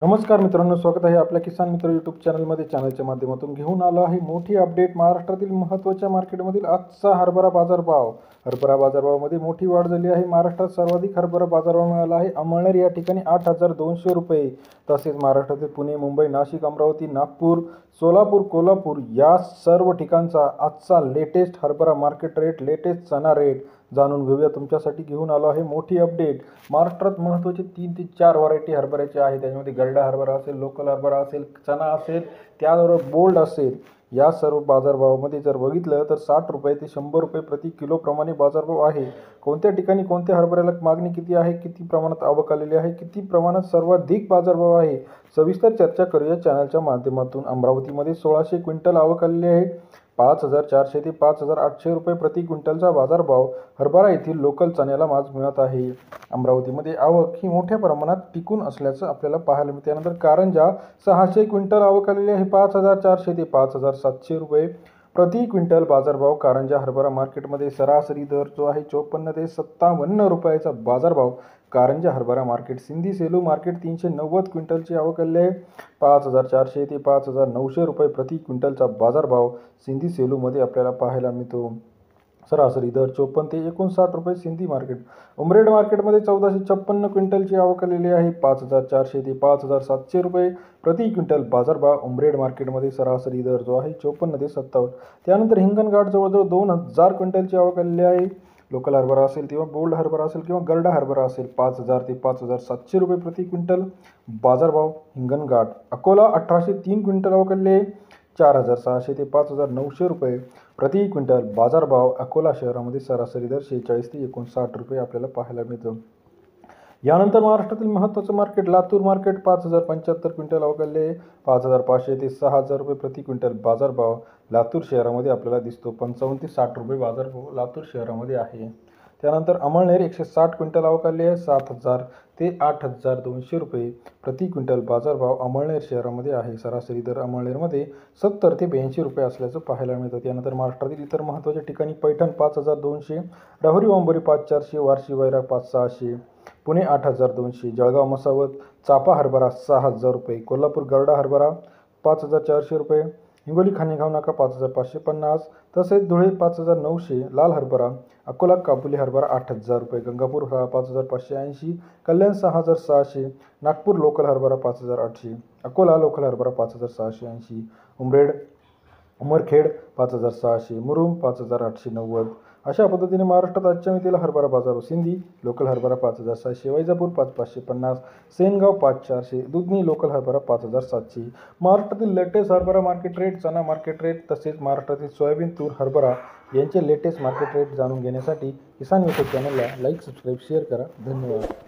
नमस्कार मित्रांनो, स्वागत आहे आपल्या किसान मित्र यूट्यूब चॅनलमध्ये. चॅनलच्या माध्यमातून घेऊन आलो आहे मोठी अपडेट. महाराष्ट्रातील महत्त्वाच्या मार्केटमधील आजचा हरभरा बाजारभाव. हरभरा बाजारभावामध्ये मोठी वाढ झाली आहे. महाराष्ट्रात सर्वाधिक हरभरा बाजारभाव मिळाला आहे. अमळनेर या ठिकाणी 8,200 रुपये. तसेच महाराष्ट्रातील पुणे, मुंबई, नाशिक, अमरावती, नागपूर, सोलापूर, कोल्हापूर या सर्व ठिकाणचा आजचा लेटेस्ट हरभरा मार्केट रेट, लेटेस्ट चणा रेट जाणून घेऊया. तुमच्यासाठी घेऊन आलो आहे मोठी अपडेट. महाराष्ट्रात महत्त्वाचे 3 ते 4 व्हरायटी हरभऱ्याचे आहे. त्याच्यामध्ये गरडा हरभरा असेल, लोकल हरभरा असेल, चणा असेल, त्याबरोबर बोल्ड असेल. या सर्व बाजारभावामध्ये जर बघितलं तर 60 रुपये ते 100 रुपये प्रति किलो प्रमाणे बाजारभाव आहे. कोणत्या ठिकाणी कोणत्या हरभऱ्याला मागणी किती आहे, किती प्रमाणात आवक आलेली आहे, किती प्रमाणात सर्वाधिक बाजारभाव आहे, सविस्तर चर्चा करूया चॅनलच्या माध्यमातून. अमरावतीमध्ये 1600 क्विंटल आवक आलेली आहे. 5,400 ते 5,800 रुपये प्रति क्विंटलचा बाजारभाव हरभरा येथील लोकल चण्याला आज मिळत आहे. अमरावतीमध्ये आवक ही मोठ्या प्रमाणात टिकून असल्याचं आपल्याला पाहायला मिळते. त्यानंतर कारंजा 600 क्विंटल आवक आलेली आहे. 5,400 ते 5,700 रुपये प्रति क्विंटल बाजारभाव कारंजा हरभरा मार्केटमध्ये. सरासरी दर जो आहे 54 ते 57 रुपयाचा बाजारभाव कारंजा हरभरा मार्केट. सिंधी सेलू मार्केट 390 क्विंटलची आवक आलेली आहे. 5,400 ते 5,900 रुपये प्रति क्विंटलचा बाजारभाव सिंधी सेलूमध्ये आपल्याला पाहायला मिळतो. सरासरी दर 54 ते 59 रुपये सिंधी मार्केट. उमरेड मार्केटमध्ये 1456 क्विंटलची आवक आलेली आहे. 5,400 ते 5,700 रुपये प्रति क्विंटल बाजारभाव उमरेड मार्केटमध्ये. सरासरी दर जो आहे 54 ते 57. त्यानंतर हिंगणघाट जवळजवळ 2,000 क्विंटलची आवक आलेली आहे. लोकल हरभरा असेल किंवा बोल्ड हरभरा असेल किंवा गरडा हरभरा असेल 5,000 ते 5,700 रुपये प्रति क्विंटल बाजारभाव हिंगणघाट. अकोला 1,803 क्विंटल आवक आलेली आहे. 4,600 ते 5,900 रुपये प्रति क्विंटल बाजारभाव अकोला शहरामध्ये. सरासरी दर 46 ते 59 रुपये आपल्याला पाहायला मिळतो. यानंतर महाराष्ट्रातील महत्त्वाचं मार्केट लातूर मार्केट 5,075 क्विंटल आवक आलेली आहे. 5,500 ते 6,000 रुपये प्रति क्विंटल बाजारभाव लातूर शहरामध्ये आपल्याला दिसतो. 55 ते 60 रुपये बाजारभाव लातूर शहरामध्ये आहे. त्यानंतर अमळनेर 160 क्विंटल आवक आलेली आहे. 7,000 ते 8,200 रुपये प्रति क्विंटल बाजारभाव अमळनेर शहरामध्ये आहे. सरासरी दर अमळनेरमध्ये 70 ते 82 रुपये असल्याचं पाहायला मिळतं. त्यानंतर महाराष्ट्रातील इतर महत्त्वाच्या ठिकाणी पैठण 5,200, राहुरी वांबोरी 5,400, वारशी वैराग 5,600, पुणे 8,200, जळगाव मसावत चापा हरभरा 6,000 रुपये, कोल्हापूर गरडा हरभरा 5,400 रुपये, हिंगोली खानेगाव नाका 5,550, तसेच धुळे 5,900, लाल हरभरा, अकोला काबुली हरभरा 8,000 रुपये, गंगापूर 5,580, कल्याण 6,600, नागपूर लोकल हरभरा 5,800, अकोला लोकल हरभरा 5,680, उमरखेड 5,600, मुरुम 5,890. अशा पद्धतीने महाराष्ट्रात आजच्या मितीला हरभरा बाजार. सिंधी लोकल हरभरा 5,600, वैजापूर 5,550, सेनगाव 5,400, दुधनी लोकल हरभरा 5,700. महाराष्ट्रातील लेटेस्ट हरभरा मार्केट रेट, चणा मार्केट रेट, तसेच महाराष्ट्रातील सोयाबीन, तूर, हरभरा यांचे लेटेस्ट मार्केट रेट जाणून घेण्यासाठी किसान यूट्यूब चॅनलला लाईक, सबस्क्राईब, शेअर करा. धन्यवाद.